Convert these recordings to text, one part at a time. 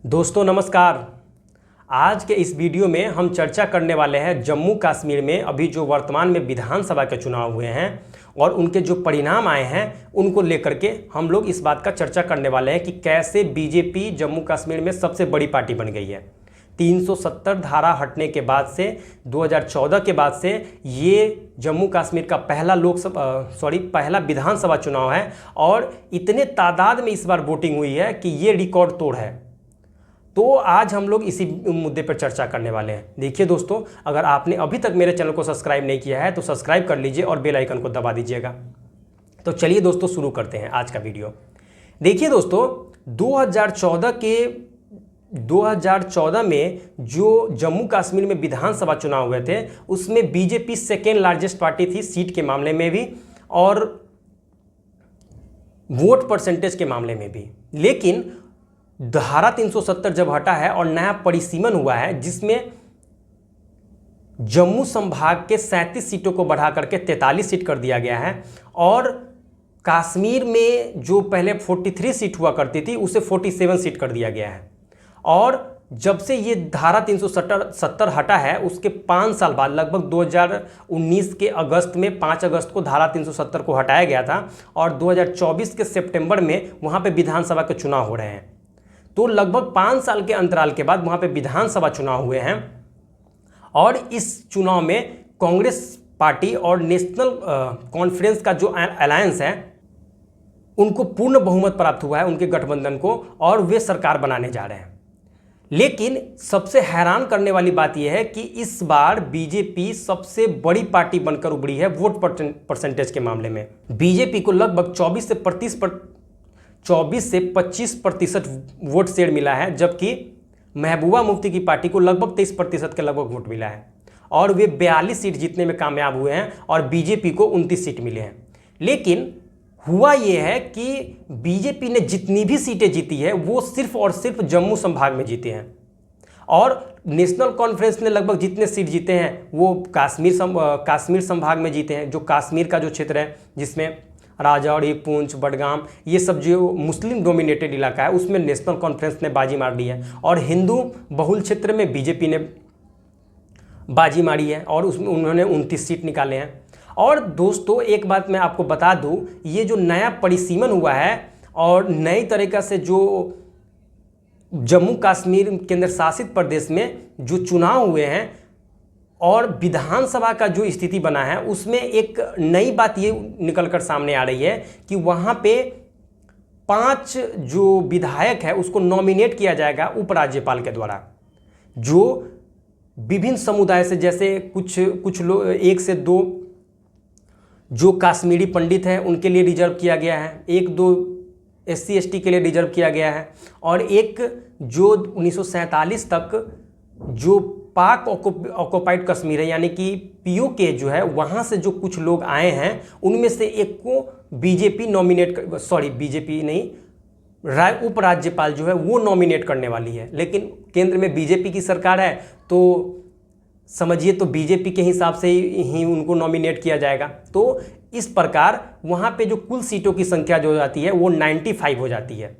दोस्तों नमस्कार। आज के इस वीडियो में हम चर्चा करने वाले हैं जम्मू कश्मीर में अभी जो वर्तमान में विधानसभा के चुनाव हुए हैं और उनके जो परिणाम आए हैं उनको लेकर के हम लोग इस बात का चर्चा करने वाले हैं कि कैसे बीजेपी जम्मू कश्मीर में सबसे बड़ी पार्टी बन गई है। 370 धारा हटने के बाद से 2014 के बाद से ये जम्मू कश्मीर का पहला विधानसभा चुनाव है और इतने तादाद में इस बार वोटिंग हुई है कि ये रिकॉर्ड तोड़ है। तो आज हम लोग इसी मुद्दे पर चर्चा करने वाले हैं। देखिए दोस्तों, अगर आपने अभी तक मेरे चैनल को सब्सक्राइब नहीं किया है तो सब्सक्राइब कर लीजिए और बेल आइकन को दबा दीजिएगा। तो चलिए दोस्तों शुरू करते हैं आज का वीडियो। देखिए दोस्तों, 2014 में जो जम्मू कश्मीर में विधानसभा चुनाव हुए थे उसमें बीजेपी सेकेंड लार्जेस्ट पार्टी थी सीट के मामले में भी और वोट परसेंटेज के मामले में भी। लेकिन धारा 370 जब हटा है और नया परिसीमन हुआ है जिसमें जम्मू संभाग के 37 सीटों को बढ़ा करके 43 सीट कर दिया गया है और कश्मीर में जो पहले 43 सीट हुआ करती थी उसे 47 सीट कर दिया गया है। और जब से ये धारा 370 हटा है उसके 5 साल बाद लगभग 2019 के अगस्त में 5 अगस्त को धारा 370 को हटाया गया था और 2024 के सितंबर में वहाँ पे विधानसभा के चुनाव हो रहे हैं। तो लगभग 5 साल के अंतराल के बाद वहाँ पे विधानसभा चुनाव हुए हैं और इस चुनाव में कांग्रेस पार्टी और नेशनल कॉन्फ्रेंस का जो अलायंस है उनको पूर्ण बहुमत प्राप्त हुआ है, उनके गठबंधन को, और वे सरकार बनाने जा रहे हैं। लेकिन सबसे हैरान करने वाली बात यह है कि इस बार बीजेपी सबसे बड़ी पार्टी बनकर उभरी है वोट परसेंटेज के मामले में। बीजेपी को लगभग 24 से 25% वोट शेयर मिला है, जबकि महबूबा मुफ्ती की पार्टी को लगभग 23% के लगभग वोट मिला है और वे 42 सीट जीतने में कामयाब हुए हैं और बीजेपी को 29 सीट मिले हैं। लेकिन हुआ यह है कि बीजेपी ने जितनी भी सीटें जीती है वो सिर्फ और सिर्फ जम्मू संभाग में जीते हैं और नेशनल कॉन्फ्रेंस ने लगभग जितने सीट जीते हैं वो कश्मीर संभाग में जीते हैं। जो कश्मीर का जो क्षेत्र है जिसमें राजौरी, पुंछ, बडगाम, ये सब जो मुस्लिम डोमिनेटेड इलाका है उसमें नेशनल कॉन्फ्रेंस ने बाजी मार दी है और हिंदू बहुल क्षेत्र में बीजेपी ने बाजी मारी है और उसमें उन्होंने 29 सीट निकाले हैं। और दोस्तों एक बात मैं आपको बता दूं, ये जो नया परिसीमन हुआ है और नई तरीक़ा से जो जम्मू कश्मीर केंद्र शासित प्रदेश में जो चुनाव हुए हैं और विधानसभा का जो स्थिति बना है उसमें एक नई बात ये निकल कर सामने आ रही है कि वहाँ पे 5 जो विधायक है उसको नॉमिनेट किया जाएगा उपराज्यपाल के द्वारा, जो विभिन्न समुदाय से, जैसे कुछ लोग 1 से 2 जो कश्मीरी पंडित हैं उनके लिए रिजर्व किया गया है, 1-2 SC ST के लिए रिजर्व किया गया है और एक जो 1947 तक जो पाक ऑक्युपाइड कश्मीर है यानी कि POK जो है वहाँ से जो कुछ लोग आए हैं उनमें से एक को बीजेपी उपराज्यपाल जो है वो नॉमिनेट करने वाली है। लेकिन केंद्र में बीजेपी की सरकार है तो समझिए तो बीजेपी के हिसाब से ही उनको नॉमिनेट किया जाएगा। तो इस प्रकार वहाँ पे जो कुल सीटों की संख्या जो हो जाती है वो 95 हो जाती है,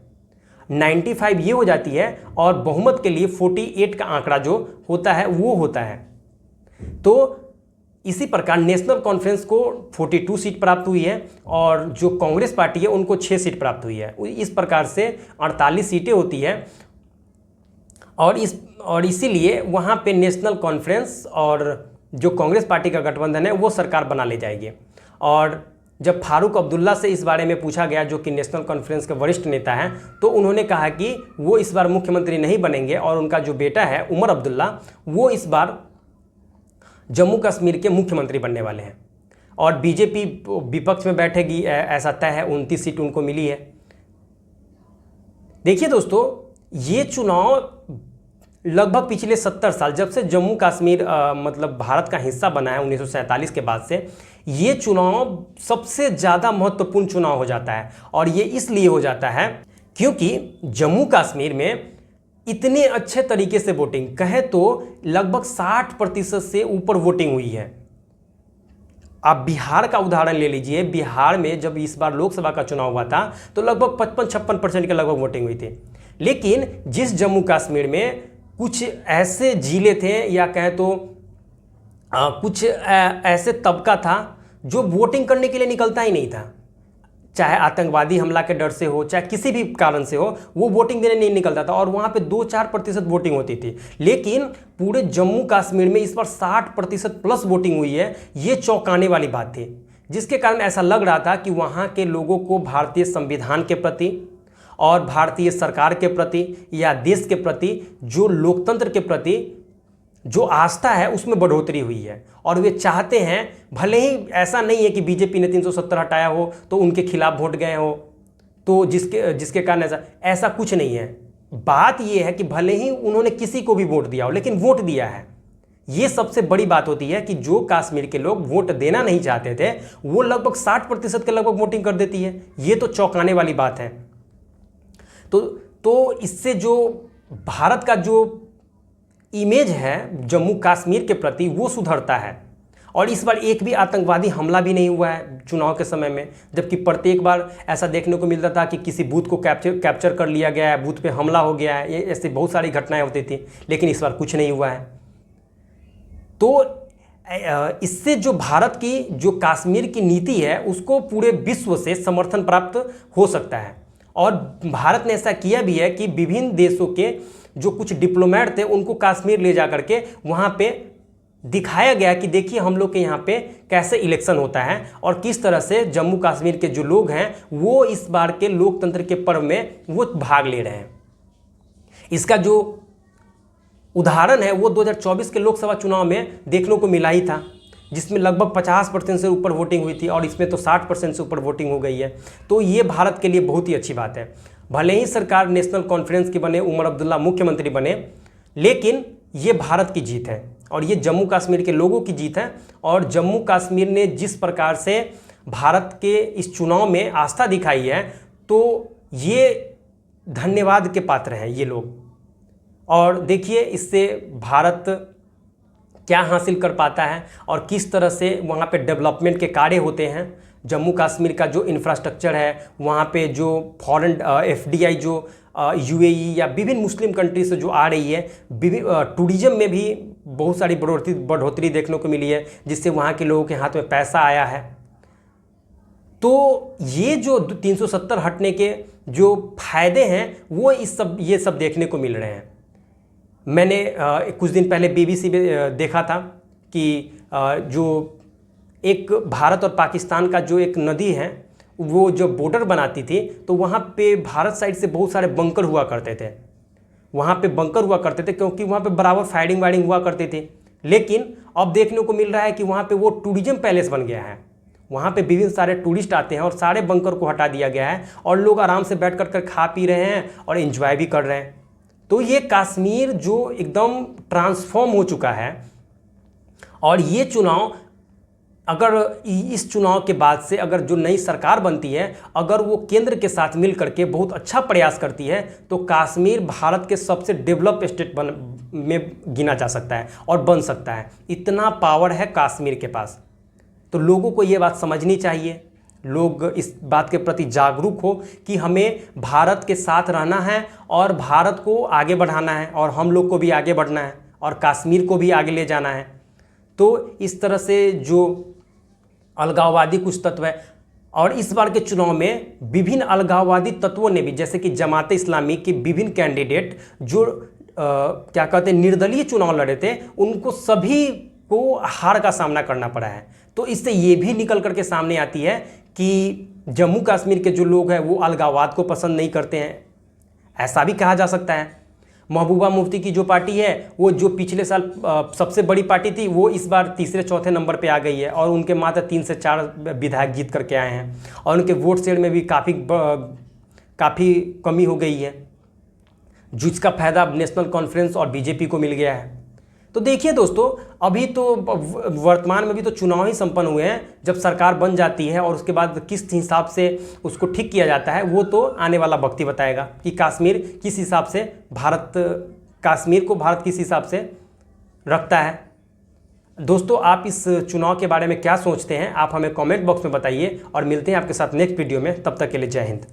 95 ये हो जाती है और बहुमत के लिए 48 का आंकड़ा जो होता है वो होता है। तो इसी प्रकार नेशनल कॉन्फ्रेंस को 42 सीट प्राप्त हुई है और जो कांग्रेस पार्टी है उनको 6 सीट प्राप्त हुई है। इस प्रकार से 48 सीटें होती है और इसीलिए वहाँ पे नेशनल कॉन्फ्रेंस और जो कांग्रेस पार्टी का गठबंधन है वो सरकार बना ले जाएगी। और जब फारूक अब्दुल्ला से इस बारे में पूछा गया, जो कि नेशनल कॉन्फ्रेंस के वरिष्ठ नेता हैं, तो उन्होंने कहा कि वो इस बार मुख्यमंत्री नहीं बनेंगे और उनका जो बेटा है उमर अब्दुल्ला वो इस बार जम्मू कश्मीर के मुख्यमंत्री बनने वाले हैं और बीजेपी विपक्ष में बैठेगी, ऐसा तय है। 29 सीट उनको मिली है। देखिए दोस्तों, ये चुनाव लगभग पिछले 70 साल जब से जम्मू कश्मीर मतलब भारत का हिस्सा बना है 1947 के बाद से, ये चुनाव सबसे ज़्यादा महत्वपूर्ण चुनाव हो जाता है। और ये इसलिए हो जाता है क्योंकि जम्मू कश्मीर में इतने अच्छे तरीके से वोटिंग, कहे तो लगभग 60% से ऊपर वोटिंग हुई है। आप बिहार का उदाहरण ले लीजिए। बिहार में जब इस बार लोकसभा का चुनाव हुआ था तो लगभग 55-56% के लगभग वोटिंग हुई थी। लेकिन जिस जम्मू कश्मीर में कुछ ऐसे जिले थे या कहें तो कुछ ऐसे तबका था जो वोटिंग करने के लिए निकलता ही नहीं था, चाहे आतंकवादी हमला के डर से हो, चाहे किसी भी कारण से हो, वो वोटिंग देने नहीं निकलता था और वहाँ पे 2-4% वोटिंग होती थी। लेकिन पूरे जम्मू कश्मीर में इस बार 60% प्लस वोटिंग हुई है। ये चौंकाने वाली बात थी, जिसके कारण ऐसा लग रहा था कि वहाँ के लोगों को भारतीय संविधान के प्रति और भारतीय सरकार के प्रति या देश के प्रति, जो लोकतंत्र के प्रति जो आस्था है उसमें बढ़ोतरी हुई है और वे चाहते हैं, भले ही ऐसा नहीं है कि बीजेपी ने 370 हटाया हो तो उनके खिलाफ वोट गए हो, तो जिसके कारण ऐसा कुछ नहीं है। बात यह है कि भले ही उन्होंने किसी को भी वोट दिया हो, लेकिन वोट दिया है। ये सबसे बड़ी बात होती है कि जो कश्मीर के लोग वोट देना नहीं चाहते थे वो लगभग 60% के लगभग वोटिंग कर देती है। ये तो चौंकाने वाली बात है। तो इससे जो भारत का जो इमेज है जम्मू कश्मीर के प्रति वो सुधरता है। और इस बार एक भी आतंकवादी हमला भी नहीं हुआ है चुनाव के समय में, जबकि प्रत्येक बार ऐसा देखने को मिलता था कि किसी बूथ को कैप्चर कर लिया गया है, बूथ पे हमला हो गया है, ये ऐसे बहुत सारी घटनाएं होती थी, लेकिन इस बार कुछ नहीं हुआ है। तो इससे जो भारत की जो कश्मीर की नीति है उसको पूरे विश्व से समर्थन प्राप्त हो सकता है। और भारत ने ऐसा किया भी है कि विभिन्न देशों के जो कुछ डिप्लोमेट थे उनको कश्मीर ले जा करके वहाँ पे दिखाया गया कि देखिए हम लोग के यहाँ पे कैसे इलेक्शन होता है और किस तरह से जम्मू कश्मीर के जो लोग हैं वो इस बार के लोकतंत्र के पर्व में वो भाग ले रहे हैं। इसका जो उदाहरण है वो 2024 के लोकसभा चुनाव में देखने को मिला ही था, जिसमें लगभग 50% से ऊपर वोटिंग हुई थी और इसमें तो 60% से ऊपर वोटिंग हो गई है। तो ये भारत के लिए बहुत ही अच्छी बात है। भले ही सरकार नेशनल कॉन्फ्रेंस की बने, उमर अब्दुल्ला मुख्यमंत्री बने, लेकिन ये भारत की जीत है और ये जम्मू कश्मीर के लोगों की जीत है। और जम्मू कश्मीर ने जिस प्रकार से भारत के इस चुनाव में आस्था दिखाई है तो ये धन्यवाद के पात्र हैं ये लोग। और देखिए इससे भारत क्या हासिल कर पाता है और किस तरह से वहाँ पे डेवलपमेंट के कार्य होते हैं। जम्मू कश्मीर का जो इंफ्रास्ट्रक्चर है, वहाँ पे जो फॉरेन FDI जो UAE या विभिन्न मुस्लिम कंट्री से जो आ रही है, टूरिज्म में भी बहुत सारी बढ़ोतरी देखने को मिली है, जिससे वहाँ के लोगों के हाथ में पैसा आया है। तो ये जो 370 हटने के जो फायदे हैं वो ये सब देखने को मिल रहे हैं। मैंने कुछ दिन पहले BBC में देखा था कि जो एक भारत और पाकिस्तान का जो एक नदी है वो जो बॉर्डर बनाती थी, तो वहाँ पे भारत साइड से बहुत सारे बंकर हुआ करते थे। वहाँ पे बंकर हुआ करते थे क्योंकि वहाँ पे बराबर फायरिंग वायरिंग हुआ करती थी। लेकिन अब देखने को मिल रहा है कि वहाँ पे वो टूरिज्म पैलेस बन गया है। वहाँ पे विभिन्न सारे टूरिस्ट आते हैं और सारे बंकर को हटा दिया गया है और लोग आराम से बैठ कर खा पी रहे हैं और एंजॉय भी कर रहे हैं। तो ये कश्मीर जो एकदम ट्रांसफॉर्म हो चुका है। और ये चुनाव, अगर इस चुनाव के बाद से अगर जो नई सरकार बनती है, अगर वो केंद्र के साथ मिल करके बहुत अच्छा प्रयास करती है, तो कश्मीर भारत के सबसे डेवलप स्टेट में गिना जा सकता है और बन सकता है। इतना पावर है कश्मीर के पास। तो लोगों को ये बात समझनी चाहिए, लोग इस बात के प्रति जागरूक हो कि हमें भारत के साथ रहना है और भारत को आगे बढ़ाना है और हम लोग को भी आगे बढ़ना है और कश्मीर को भी आगे ले जाना है। तो इस तरह से जो अलगाववादी कुछ तत्व है, और इस बार के चुनाव में विभिन्न अलगाववादी तत्वों ने भी, जैसे कि जमाते इस्लामी के विभिन्न कैंडिडेट जो क्या कहते हैं निर्दलीय चुनाव लड़े थे, उनको सभी को हार का सामना करना पड़ा है। तो इससे ये भी निकल करके सामने आती है कि जम्मू कश्मीर के जो लोग हैं वो अलगाववाद को पसंद नहीं करते हैं, ऐसा भी कहा जा सकता है। महबूबा मुफ्ती की जो पार्टी है वो जो पिछले साल सबसे बड़ी पार्टी थी, वो इस बार तीसरे चौथे नंबर पे आ गई है और उनके मात्र 3 से 4 विधायक जीत करके आए हैं और उनके वोट शेयर में भी काफ़ी कमी हो गई है, जिसका फायदा नेशनल कॉन्फ्रेंस और बीजेपी को मिल गया है। तो देखिए दोस्तों, अभी तो वर्तमान में भी तो चुनाव ही संपन्न हुए हैं। जब सरकार बन जाती है और उसके बाद किस हिसाब से उसको ठीक किया जाता है वो तो आने वाला वक्त ही बताएगा कि कश्मीर किस हिसाब से कश्मीर को भारत किस हिसाब से रखता है। दोस्तों, आप इस चुनाव के बारे में क्या सोचते हैं, आप हमें कमेंट बॉक्स में बताइए और मिलते हैं आपके साथ नेक्स्ट वीडियो में। तब तक के लिए जय हिंद।